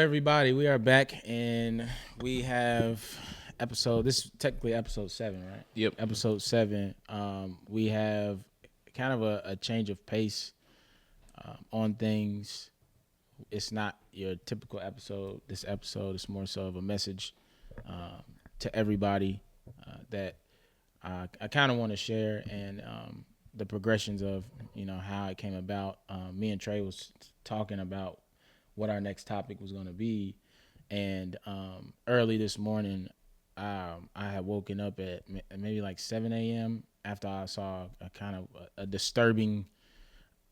everybody? We are back and we have this is technically episode 7, right? Yep. Episode 7. We have kind of a change of pace on things. It's not your typical episode. This episode is more so of a message to everybody that I kind of want to share, and the progressions of how it came about. Me and Trey was talking about what our next topic was going to be, and early this morning I had woken up at maybe like 7 a.m. after I saw a kind of a disturbing,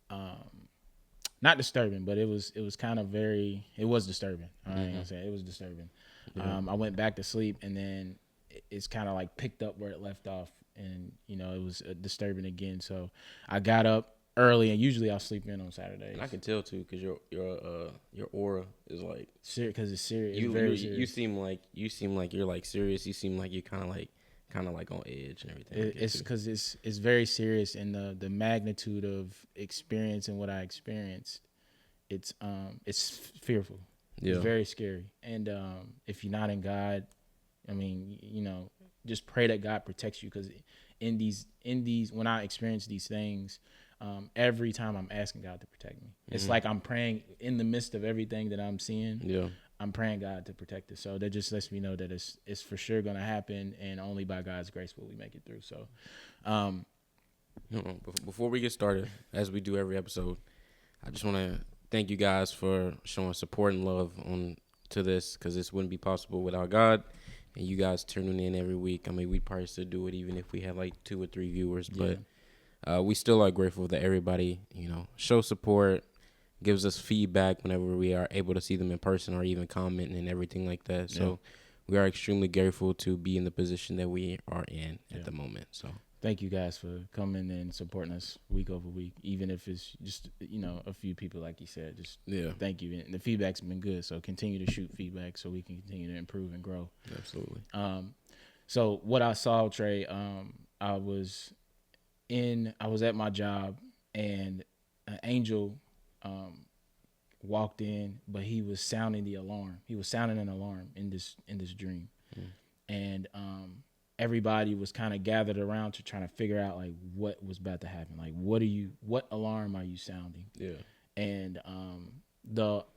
not disturbing, but it was kind of it was disturbing. I ain't gonna say it was disturbing. Yeah. I went back to sleep, and then it's kind of like picked up where it left off, and it was disturbing again. So I got up early, and usually I'll sleep in on Saturdays. And I can tell too, because your aura is like serious, because it's serious. You, it's very you serious. you seem like you're like serious. You seem like you're kind of like on edge and everything. It's because it's very serious, and the magnitude of experience and what I experienced, it's fearful. Yeah. It's very scary. And if you're not in God, I mean, just pray that God protects you, because in these when I experience these things, every time I'm asking God to protect me. It's like I'm praying in the midst of everything that I'm seeing. Yeah. I'm praying God to protect us. So that just lets me know that it's for sure going to happen, and only by God's grace will we make it through. So, Before we get started, as we do every episode, I just want to thank you guys for showing support and love to this, because this wouldn't be possible without God and you guys tuning in every week. I mean, we'd probably still do it even if we had like 2 or 3 viewers, but we still are grateful that everybody, shows support, gives us feedback whenever we are able to see them in person, or even commenting and everything like that. So we are extremely grateful to be in the position that we are in at the moment. So thank you guys for coming and supporting us week over week, even if it's just, a few people, like you said. Just thank you. And the feedback's been good, so continue to shoot feedback so we can continue to improve and grow. Absolutely. So what I saw, Trey, I was at my job, and an angel walked in, but he was sounding the alarm. He was sounding an alarm in this dream. And everybody was kind of gathered around to trying to figure out like what was about to happen. Like, what alarm are you sounding? Yeah. And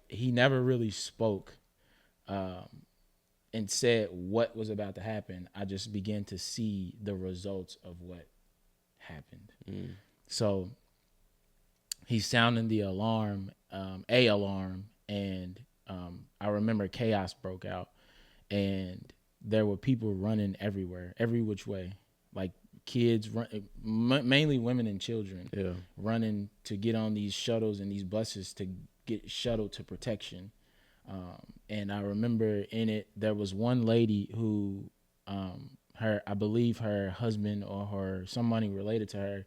he never really spoke and said what was about to happen. I just began to see the results of what happened. So he's sounding the alarm, and I remember chaos broke out, and there were people running everywhere, every which way, like kids, mainly women and children, running to get on these shuttles and these buses to get shuttled to protection. And I remember in it, there was one lady who, I believe her husband or somebody related to her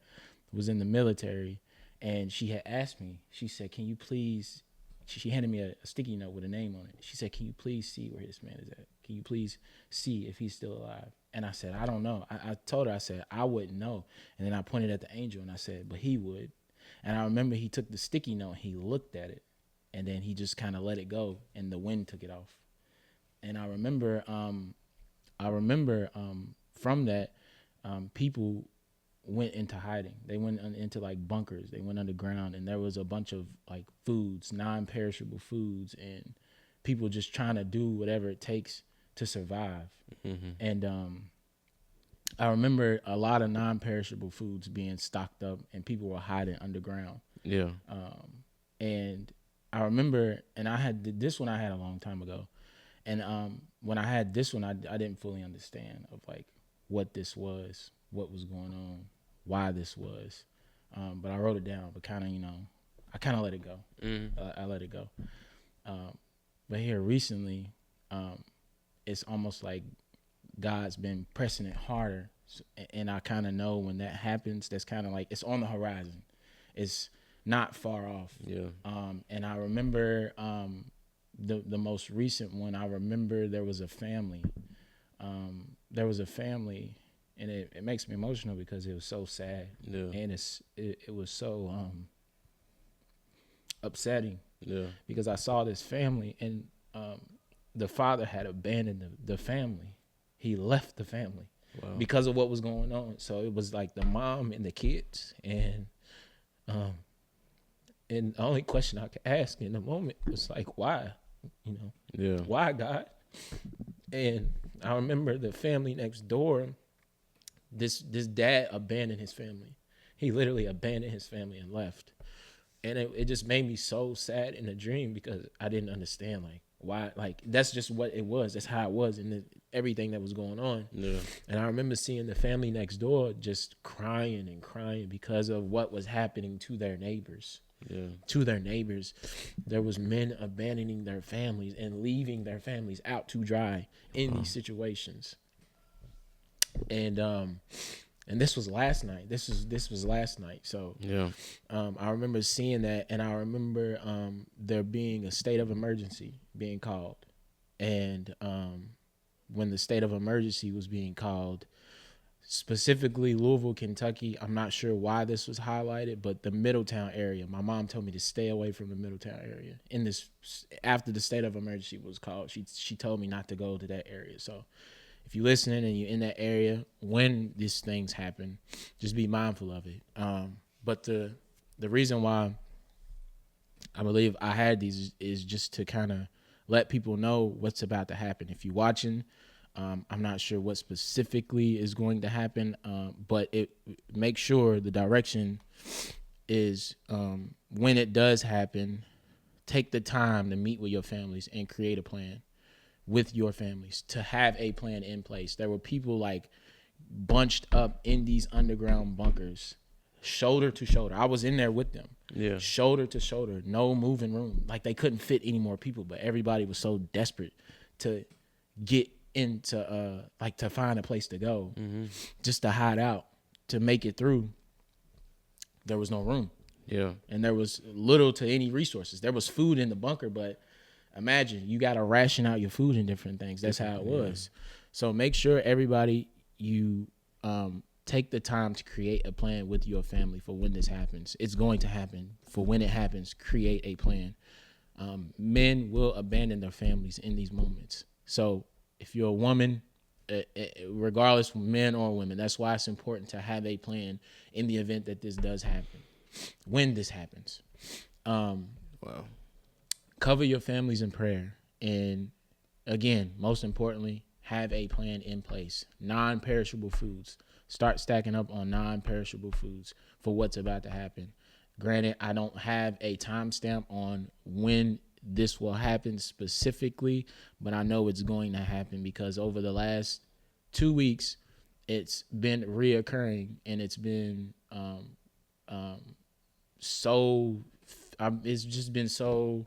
was in the military, and she had asked me, she said, can you please, she handed me a sticky note with a name on it. She said, can you please see where this man is at? Can you please see if he's still alive? And I said, I don't know. I told her, I said, I wouldn't know. And then I pointed at the angel and I said, but he would. And I remember he took the sticky note, he looked at it, and then he just kind of let it go, and the wind took it off. And I remember from that, people went into hiding. They went into like bunkers. They went underground, and there was a bunch of like foods, non-perishable foods, and people just trying to do whatever it takes to survive. And I remember a lot of non-perishable foods being stocked up, and people were hiding underground. And I remember, and I had this one I had a long time ago, and when I had this one, I didn't fully understand of like what this was, what was going on, why this was, but I wrote it down. But kind of, I kind of let it go. I let it go. But here recently, it's almost like God's been pressing it harder, and I kind of know when that happens, that's kind of like it's on the horizon. It's not far off. And I remember the most recent one. I remember there was a family. And it makes me emotional because it was so sad. And it was so upsetting. Because I saw this family, and the father had abandoned the family. He left the family because of what was going on. So it was like the mom and the kids, and the only question I could ask in the moment was like, why? Why, God? And I remember the family next door. This dad abandoned his family. He literally abandoned his family and left. And it just made me so sad in the dream because I didn't understand like why. Like that's just what it was. That's how it was, and everything that was going on. Yeah. And I remember seeing the family next door just crying and crying because of what was happening to their neighbors. Yeah. To their neighbors, there was men abandoning their families and leaving their families out to dry in these situations. And this was last night. This was last night. So yeah, I remember seeing that, and I remember there being a state of emergency being called, and when the state of emergency was being called, specifically Louisville, Kentucky. I'm not sure why this was highlighted, but the Middletown area. My mom told me to stay away from the Middletown area. In this, after the state of emergency was called, she told me not to go to that area. So if you're listening and you're in that area when these things happen, just be mindful of it. But the reason why I believe I had these is just to kind of let people know what's about to happen. If you're watching, I'm not sure what specifically is going to happen, but make sure the direction is when it does happen, take the time to meet with your families and create a plan with your families, to have a plan in place. There were people like bunched up in these underground bunkers, shoulder to shoulder. I was in there with them. Yeah. Shoulder to shoulder, no moving room. Like they couldn't fit any more people, but everybody was so desperate to get into to find a place to go, just to hide out, to make it through. There was no room. Yeah. And there was little to any resources. There was food in the bunker, but imagine you got to ration out your food and different things. That's how it was. So make sure everybody, you take the time to create a plan with your family for when this happens. It's going to happen. For when it happens, create a plan. Men will abandon their families in these moments. So if you're a woman, regardless of men or women, that's why it's important to have a plan in the event that this does happen, when this happens. Wow. Cover your families in prayer. And again, most importantly, have a plan in place. Non-perishable foods. Start stacking up on non-perishable foods for what's about to happen. Granted, I don't have a timestamp on when this will happen specifically, but I know it's going to happen because over the last 2 weeks, it's been reoccurring, and it's been it's just been so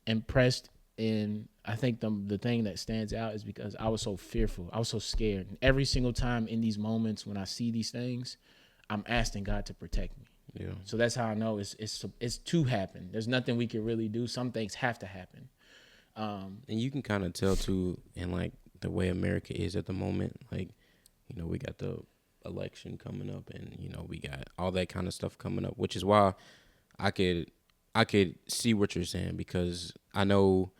impressed. And I think the thing that stands out is because I was so fearful. I was so scared. And every single time in these moments when I see these things, I'm asking God to protect me. Yeah. So that's how I know it's to happen. There's nothing we can really do. Some things have to happen. And you can kind of tell too, in like the way America is at the moment. Like, we got the election coming up, and we got all that kind of stuff coming up, which is why I could see what you're saying, because I know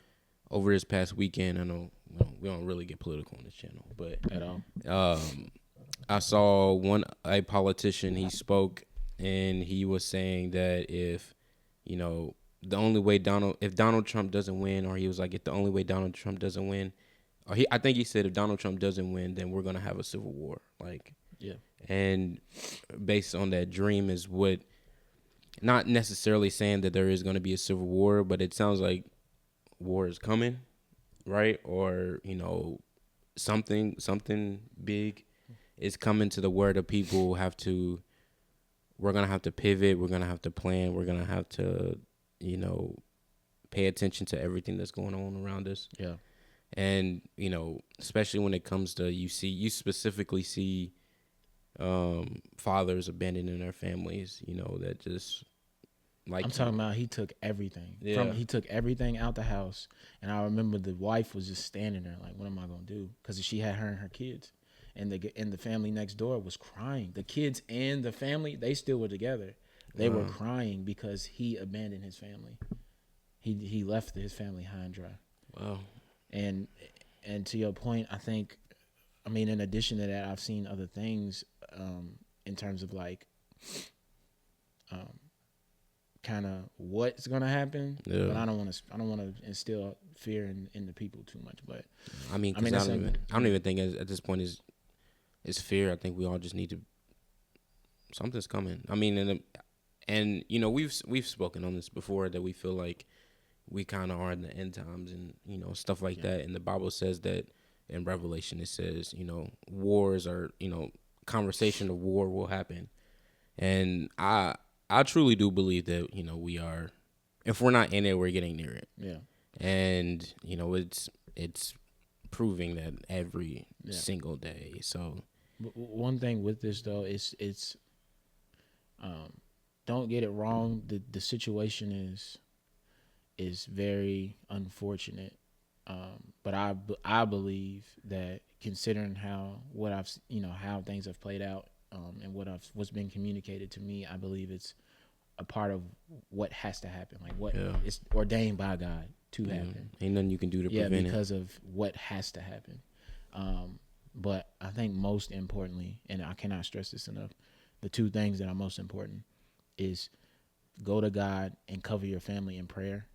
over this past weekend, I know we don't really get political on this channel, but at all. I saw a politician, he spoke, and he was saying that if Donald Trump doesn't win, or he was like, if the only way Donald Trump doesn't win, I think he said if Donald Trump doesn't win, then we're gonna have a civil war. Like, yeah. And based on that dream is what, not necessarily saying that there is gonna be a civil war, but it sounds like war is coming, right? Or something big is coming to the where the people we're gonna have to pivot, we're gonna have to plan, we're gonna have to pay attention to everything that's going on around us. Yeah. And especially when it comes to you specifically see fathers abandoning their families, that just like, I'm talking about he took everything. Yeah. He took everything out the house, and I remember the wife was just standing there like, what am I gonna do? Because she had her and her kids, and the family next door was crying. The kids and the family, they still were together. They were crying because he abandoned his family. He left his family high and dry. Wow. And to your point, I think, I mean, in addition to that, I've seen other things in terms of like kind of what's gonna happen. Yeah. But I don't want to instill fear in the people too much. But I mean, I don't even think at this point is fear. I think we all just need to. Something's coming. I mean, and you know, we've spoken on this before that we feel like we kind of are in the end times and, you know, stuff like that. And the Bible says that in Revelation, it says, you know, wars are, you know, conversation of war will happen. And I truly do believe that, you know, we are, if we're not in it, we're getting near it. Yeah. And, you know, it's proving that every single day. So one thing with this though, it's don't get it wrong. The situation is very unfortunate. But I believe that considering how things have played out, and what's been communicated to me, I believe it's a part of what has to happen. Like what it's ordained by God to happen. Ain't nothing you can do to prevent it. Because of what has to happen. But I think most importantly, and I cannot stress this enough, the two things that are most important is go to God and cover your family in prayer,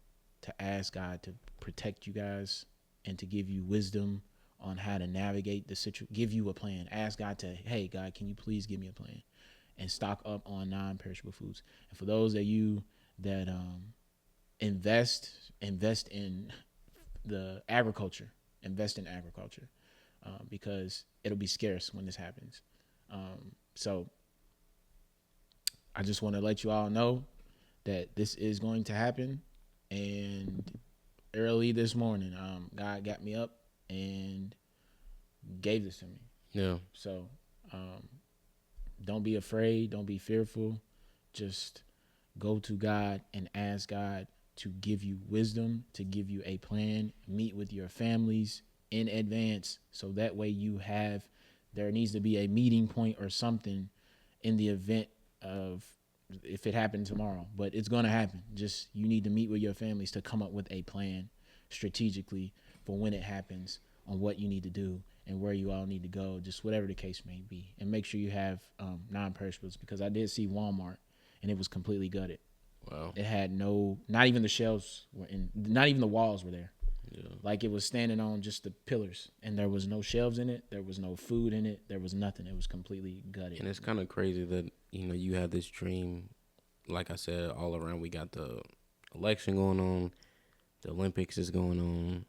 to ask God to protect you guys and to give you wisdom on how to navigate the situation, give you a plan. Ask God to, hey, God, can you please give me a plan? And stock up on non-perishable foods. And for those of you that invest in the agriculture, because it'll be scarce when this happens. So I just want to let you all know that this is going to happen. And early this morning, God got me up and gave this to me. Yeah. So don't be afraid. Don't be fearful. Just go to God and ask God to give you wisdom, to give you a plan. Meet with your families in advance, so that way there needs to be a meeting point or something in the event of if it happened tomorrow, but it's going to happen. Just you need to meet with your families to come up with a plan strategically for when it happens, on what you need to do and where you all need to go, just whatever the case may be. And make sure you have non-perishables, because I did see Walmart and it was completely gutted. Wow. It had not even the shelves were in, not even the walls were there. Yeah. Like it was standing on just the pillars, and there was no shelves in it. There was no food in it. There was nothing. It was completely gutted. And it's kind of crazy that, you know, you have this dream. Like I said, all around we got the election going on, the Olympics is going on.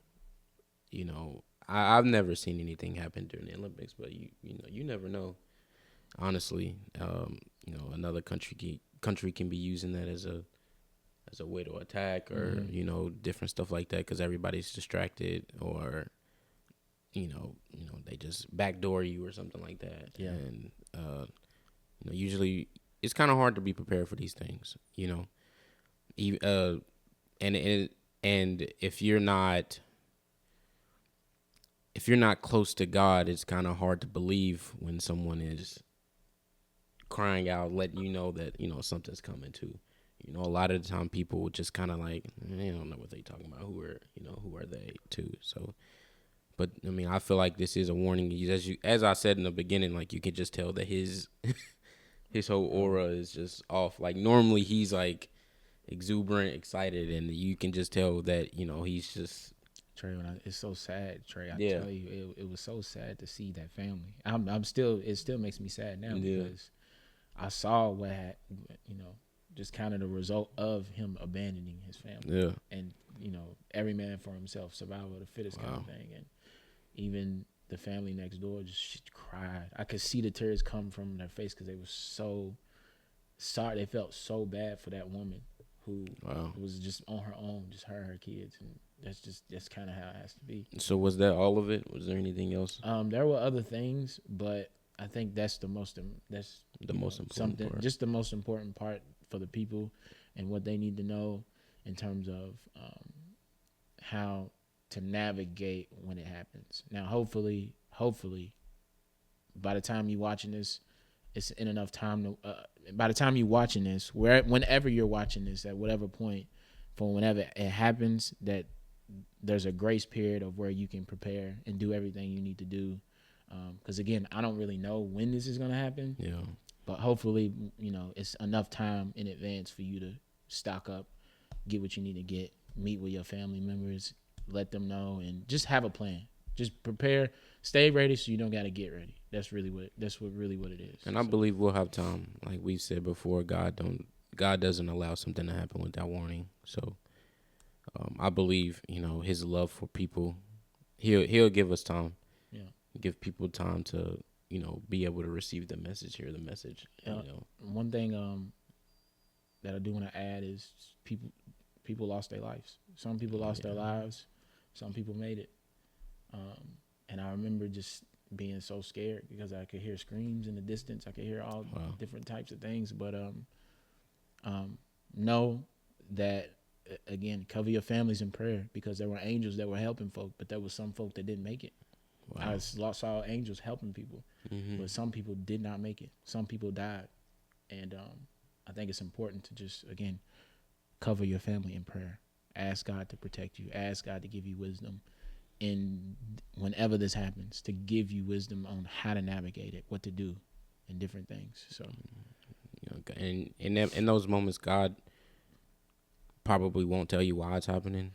You know, I've never seen anything happen during the Olympics, but you never know. Honestly, you know, another country can be using that as a way to attack, or you know, different stuff like that, because everybody's distracted, or you know they just backdoor you or something like that. Yeah. And you know, usually it's kind of hard to be prepared for these things, you know. And if you're not close to God, it's kind of hard to believe when someone is crying out, letting you know that, you know, something's coming too. You know, a lot of the time people would just kind of like, they don't know what they talking about. Who are they too? So, but I mean, I feel like this is a warning. As I said in the beginning, like you could just tell that his whole aura is just off. Like normally he's like exuberant, excited, and you can just tell that, you know, he's just. Trey, it's so sad, Trey. I tell you, it was so sad to see that family. It still makes me sad now because I saw what had, you know, just kind of the result of him abandoning his family. Yeah. And, you know, every man for himself, survival of the fittest kind of thing. And even the family next door just cried. I could see the tears come from their face because they were so sorry. They felt so bad for that woman who was just on her own, just her and her kids. And that's kind of how it has to be. So was that all of it? Was there anything else? There were other things, but I think that's the most important part. Just the most important part for the people and what they need to know in terms of how to navigate when it happens. Now, hopefully, by the time you're watching this, it's in enough time to. By the time you're watching this, whenever you're watching this, at whatever point, from whenever it happens, that there's a grace period of where you can prepare and do everything you need to do. Because again, I don't really know when this is gonna happen. Yeah. But hopefully, it's enough time in advance for you to stock up, get what you need to get, meet with your family members, let them know, and just have a plan. Just prepare, stay ready, so you don't got to get ready. That's really what it is. And I believe we'll have time. Like we said before, God doesn't allow something to happen without warning. So I believe His love for people. He'll give us time. Yeah. Give people time to be able to receive the message, hear the message. One thing that I do want to add is people lost their lives. Some people lost their lives. Some people made it. And I remember just being so scared because I could hear screams in the distance. I could hear all different types of things. But know that, again, cover your families in prayer, because there were angels that were helping folk, but there was some folk that didn't make it. Wow. I saw angels helping people, but some people did not make it. Some people died. And I think it's important to just, again, cover your family in prayer. Ask God to protect you. Ask God to give you wisdom. And whenever this happens, to give you wisdom on how to navigate it, what to do, and different things. So, and in those moments, God probably won't tell you why it's happening,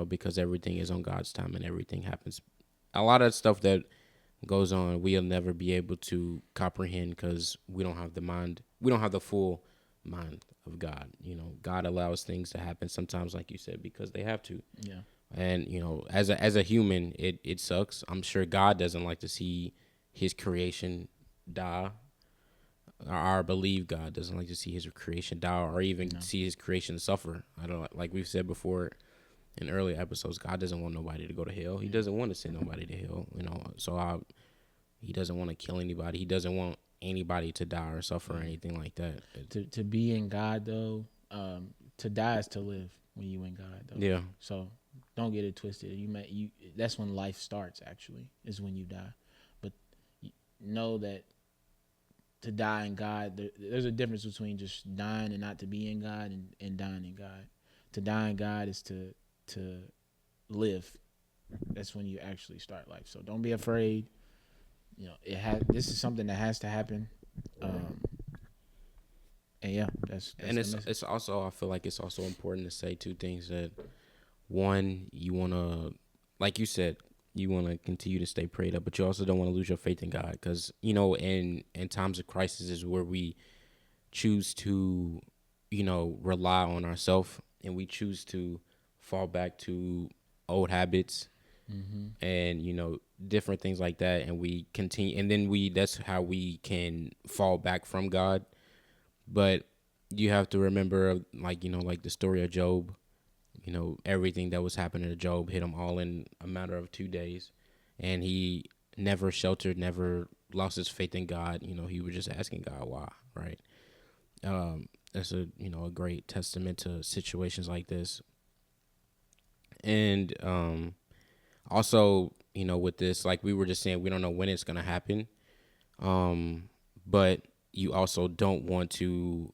because everything is on God's time and everything happens. A lot of stuff that goes on, we'll never be able to comprehend because we don't have the full mind of God. God allows things to happen sometimes, like you said, because they have to. Yeah. And as a human, it sucks. I'm sure God doesn't like to see His creation die. I believe God doesn't like to see His creation die, or even see His creation suffer. I don't, like we've said before in earlier episodes, God doesn't want nobody to go to hell. He doesn't want to send nobody to hell. So He doesn't want to kill anybody. He doesn't want anybody to die or suffer or anything like that. To be in God, though, to die is to live when you in God, though. Yeah. So don't get it twisted. That's when life starts, actually, is when you die. But know that to die in God, there's a difference between just dying and not to be in God and dying in God. To die in God is to live. That's when you actually start life. So don't be afraid. This is something that has to happen. And yeah, that's it's also, I feel like it's also important to say two things. That one, you want to, like you said, you want to continue to stay prayed up, but you also don't want to lose your faith in God, because in times of crisis is where we choose to rely on ourselves, and we choose to fall back to old habits, and different things like that, and we continue, and then that's how we can fall back from God. But you have to remember, like the story of Job. Everything that was happening to Job hit him all in a matter of 2 days, and he never sheltered, never lost his faith in God. He was just asking God why, right? That's a great testament to situations like this. And also, with this, like we were just saying, we don't know when it's gonna happen, but you also don't want to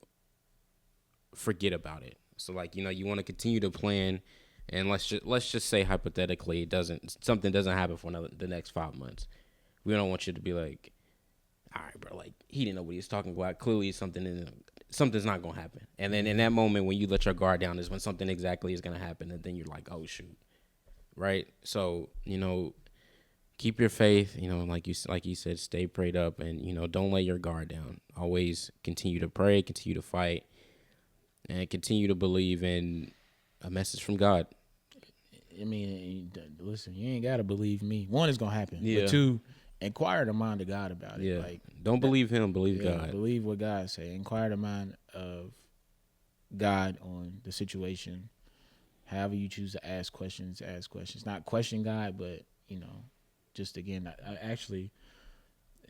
forget about it. So you want to continue to plan, and let's just say hypothetically something doesn't happen for the next 5 months. We don't want you to be like, all right, bro, like he didn't know what he was talking about. Clearly something's not gonna happen. And then in that moment when you let your guard down is when something exactly is gonna happen, and then you're like, oh shoot, right? So keep your faith. Like you said, stay prayed up, and don't let your guard down. Always continue to pray, continue to fight, and continue to believe in a message from God. I mean, listen, you ain't got to believe me. One, is going to happen. Yeah. But two, inquire the mind of God about it. Yeah. Don't believe him, believe God. Believe what God say. Inquire the mind of God on the situation. However you choose to ask questions. Not question God, but, just again, I actually,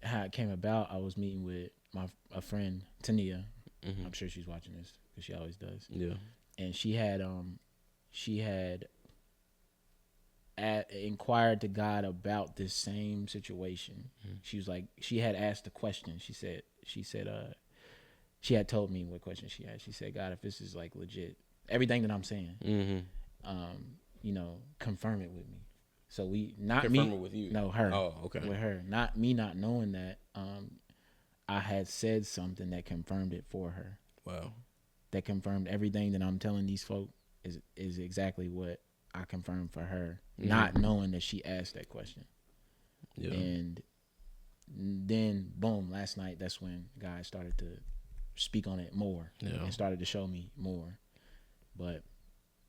how it came about, I was meeting with a friend, Tania. I'm sure she's watching this, because she always does. Yeah. And she had inquired to God about this same situation. She was like, she had asked a question. She said she had told me what question she had. She said, God, if this is like legit, everything that I'm saying, confirm it with me. So not confirm me. It with you. No, her. Oh, okay. With her, not me, not knowing that. I had said something that confirmed it for her. Wow. That confirmed everything that I'm telling these folk is exactly what I confirmed for her, not knowing that she asked that question. Yeah. And then boom, last night that's when God started to speak on it more and started to show me more. But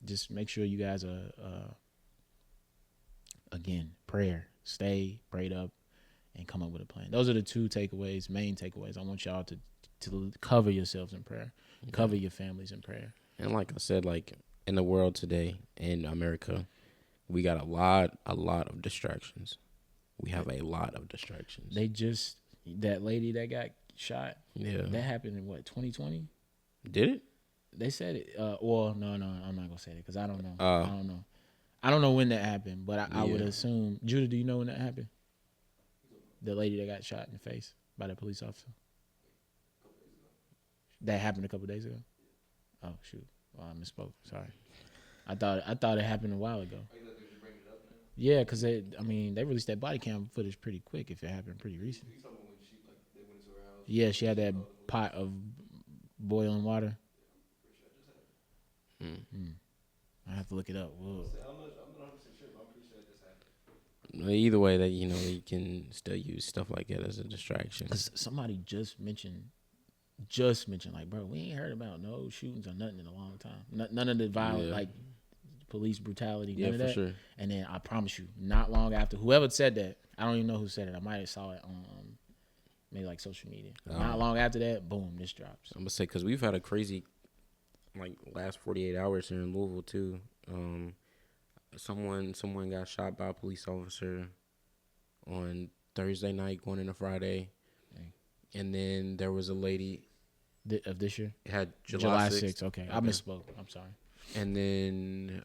just make sure you guys are again, prayer. Stay prayed up and come up with a plan. Those are the two main takeaways. I want y'all to cover yourselves in prayer. Cover your families in prayer. And like I said, like in the world today, in America, we got a lot of distractions. We have a lot of distractions. That lady that got shot. Yeah. That happened in what, 2020? Did it? They said it. Well, no, I'm not gonna say it because I don't know. I don't know when that happened, but I would assume. Judah, do you know when that happened? The lady that got shot in the face by the police officer. That happened a couple days ago. Oh shoot! Well, I misspoke. Sorry. I thought it happened a while ago. Yeah, because they released that body cam footage pretty quick. If it happened pretty recent. They went into her house. Yeah, she had that pot of boiling water. I have to look it up. Whoa. I'm not 100% sure, but I'm pretty sure this happened. Either way, that they can still use stuff like that as a distraction. Because somebody just mentioned, like, bro, we ain't heard about no shootings or nothing in a long time. None of the violent, like police brutality, none of that. Sure. And then I promise you, not long after, whoever said that, I don't even know who said it. I might have saw it on maybe like social media. Not long after that, boom, this drops. I'm gonna say because we've had a crazy, like, last 48 hours here in Louisville too. Someone got shot by a police officer on Thursday night going into Friday. Dang. And then there was a lady of this year. It had July 6th. Okay, I misspoke. I'm sorry. And then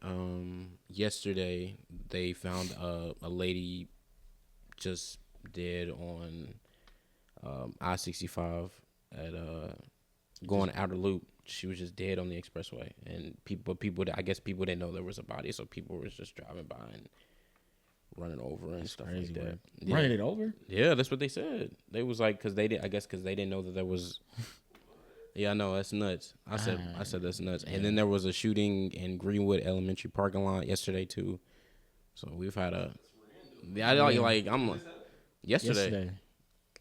yesterday they found a lady just dead on I-65 at going outer loop. She was just dead on the expressway, and people didn't know there was a body, so people were just driving by and running over and stuff like that. Yeah. Running it over? Yeah, that's what they said. They was like, because they didn't know that there was. Yeah, I know, that's nuts. I said that's nuts. Yeah. And then there was a shooting in Greenwood Elementary parking lot yesterday too. So we've had a. Yesterday.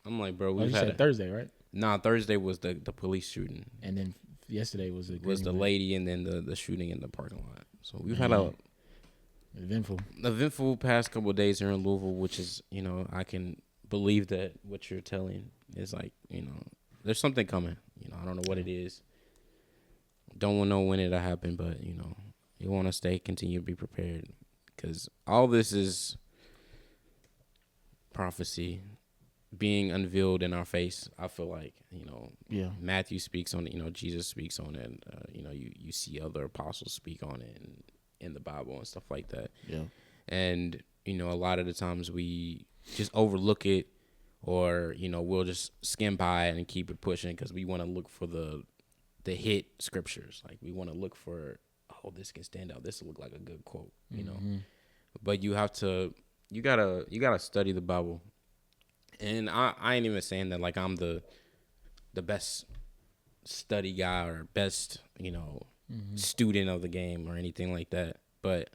I'm like, bro, we've had Thursday, right? Nah, Thursday was the police shooting, and then yesterday was the lady, and then the shooting in the parking lot. So we've had a eventful past couple of days here in Louisville, which is, I can believe that what you're telling is like, there's something coming. I don't know what it is. Don't know when it'll happen, but you want to continue to be prepared, because all this is prophecy being unveiled in our face. I feel like, Matthew speaks on it, Jesus speaks on it, you see other apostles speak on it in the Bible and stuff like that. Yeah. And, a lot of the times we just overlook it, or, we'll just skim by it and keep it pushing because we want to look for the hit scriptures. Like, we want to look for, oh, this can stand out. This will look like a good quote, know. But you gotta study the Bible. And I ain't even saying that like I'm the best study guy or best, student of the game or anything like that. But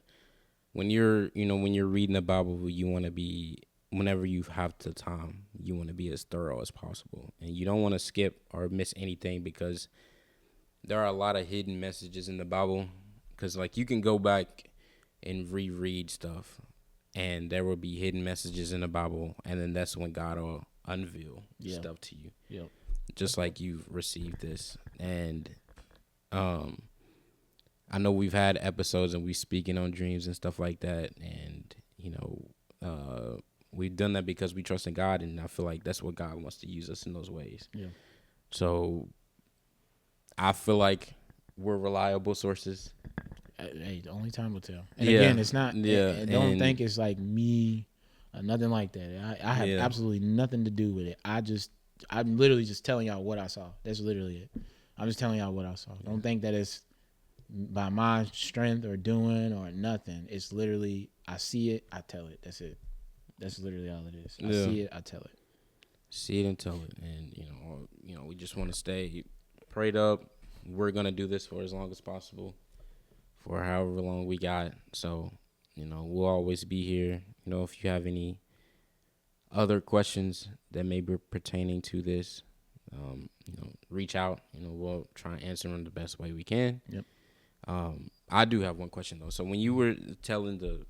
when you're reading the Bible, you want to be, whenever you have the time, you want to be as thorough as possible. And you don't want to skip or miss anything, because there are a lot of hidden messages in the Bible. Because, like, you can go back and reread stuff, and there will be hidden messages in the Bible, and then that's when God will unveil stuff to you. Yep. Just like you've received this. And I know we've had episodes and we speaking on dreams and stuff like that, and we've done that because we trust in God, and I feel like that's what God wants to use us in those ways. Yeah. So I feel like we're reliable sources. Hey, the only time will tell. And again, it's not. Yeah. Don't think it's like me or nothing like that. I have absolutely nothing to do with it. I'm literally just telling y'all what I saw. That's literally it. I'm just telling y'all what I saw. Don't think that it's by my strength or doing or nothing. It's literally, I see it, I tell it. That's it. That's literally all it is. I see it, I tell it. See it and tell it. And, we just want to stay prayed up. We're going to do this for as long as possible, for however long we got. So, we'll always be here. If you have any other questions that may be pertaining to this, reach out. We'll try and answer them the best way we can. Yep. I do have one question though. So when you were telling the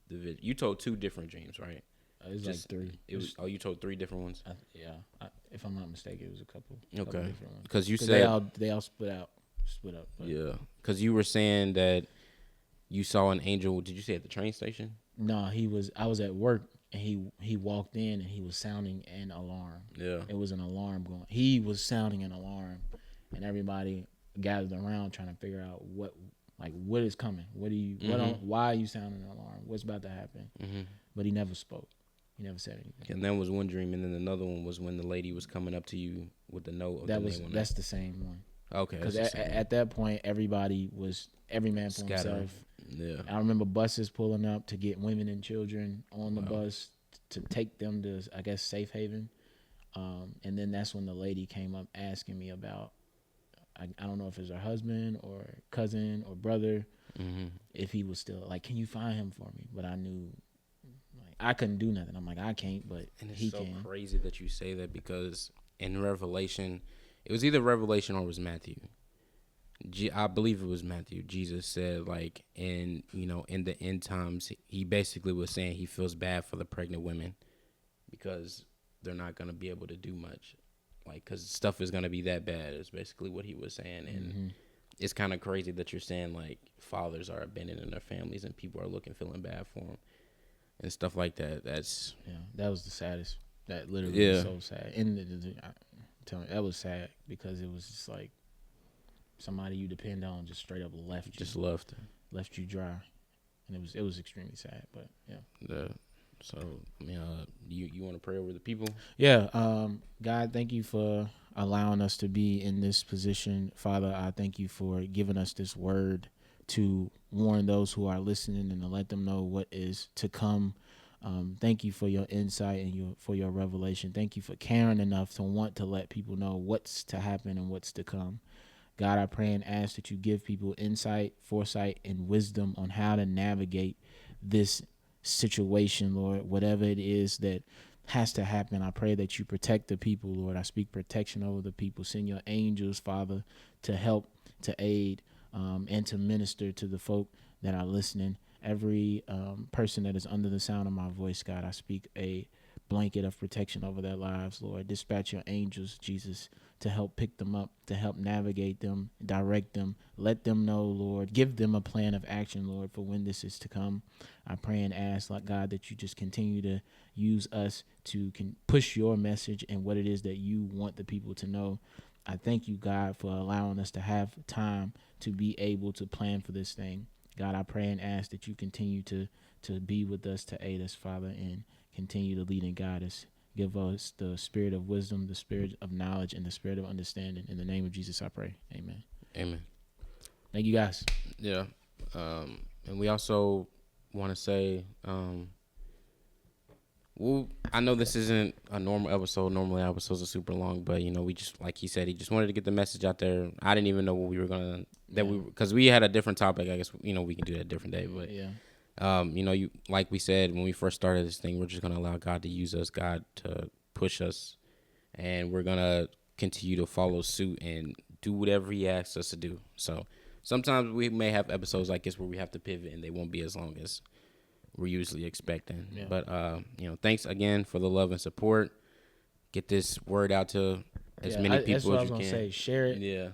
video, you told 2 different dreams, right? It was like 3. You told 3 different ones. If I'm not mistaken, it was a couple. Okay. Couple different ones. Because you said they all split up. But. Yeah. Because you were saying that you saw an angel. Did you say at the train station? No, I was at work and he walked in and he was sounding an alarm. Yeah. It was an alarm going. He was sounding an alarm, and everybody gathered around trying to figure out what is coming. Why are you sounding an alarm? What's about to happen? Mm-hmm. But he never spoke. He never said anything. And that was one dream, and then another one was when the lady was coming up to you with the note. That's the same one. Okay. Because at that point, every man for himself. Yeah. I remember buses pulling up to get women and children on the bus to take them to, I guess, Safe Haven. And then that's when the lady came up asking me about, I don't know if it's her husband or cousin or brother, if he was still, can you find him for me? But I knew, I couldn't do nothing. I'm like, I can't, but he can. It's so crazy that you say that, because in Revelation, it was either Revelation or it was Matthew. I believe it was Matthew. Jesus said, in the end times, he basically was saying he feels bad for the pregnant women because they're not going to be able to do much. Because stuff is going to be that bad is basically what he was saying. And it's kind of crazy that you're saying, fathers are abandoning their families and people are feeling bad for them and stuff like that. That was the saddest. That literally was so sad. And I'm telling you, that was sad because it was just somebody you depend on just straight up left you dry, and it was extremely sad. But yeah. So you want to pray over the people? Yeah. God, thank you for allowing us to be in this position, Father. I thank you for giving us this word to warn those who are listening and to let them know what is to come. Thank you for your insight and for your revelation. Thank you for caring enough to want to let people know what's to happen and what's to come. God, I pray and ask that you give people insight, foresight, and wisdom on how to navigate this situation, Lord. Whatever it is that has to happen, I pray that you protect the people, Lord. I speak protection over the people. Send your angels, Father, to help, to aid, and to minister to the folk that are listening. Every person that is under the sound of my voice, God, I speak a blanket of protection over their lives, Lord. Dispatch your angels, Jesus, to help pick them up, to help navigate them, direct them, let them know, Lord. Give them a plan of action, Lord, for when this is to come. I pray and ask, God, that you just continue to use us to push your message and what it is that you want the people to know. I thank you, God, for allowing us to have time to be able to plan for this thing. God, I pray and ask that you continue to be with us, to aid us, Father, and continue to lead and guide us. Give us the spirit of wisdom, the spirit of knowledge, and the spirit of understanding. In the name of Jesus, I pray. Amen. Amen. Thank you, guys. Yeah. And we also want to say, I know this isn't a normal episode. Normally, episodes are super long, but we just, like he said, he just wanted to get the message out there. I didn't even know what we were gonna because we had a different topic. I guess we can do that a different day, but yeah. You like we said when we first started this thing, we're just gonna allow God to use us, God to push us, and we're gonna continue to follow suit and do whatever He asks us to do. So sometimes we may have episodes like this where we have to pivot, and they won't be as long as we're usually expecting. Yeah. But thanks again for the love and support. Get this word out to as many people as you can. That's what I was gonna say. Share it. Yeah.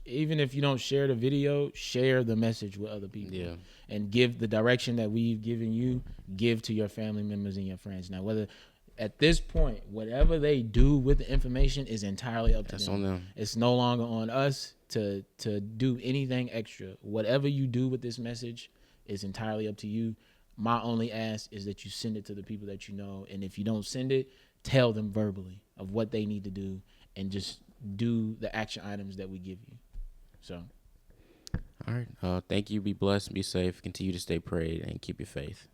Even if you don't share the video, share the message with other people. Yeah. And give the direction that we've given you, give to your family members and your friends. Now, whether at this point, whatever they do with the information is entirely up to them. That's on them. It's no longer on us to do anything extra. Whatever you do with this message is entirely up to you. My only ask is that you send it to the people that you know. And if you don't send it, tell them verbally of what they need to do and just do the action items that we give you. So, All right. Thank you. Be blessed. Be safe. Continue to stay prayed and keep your faith.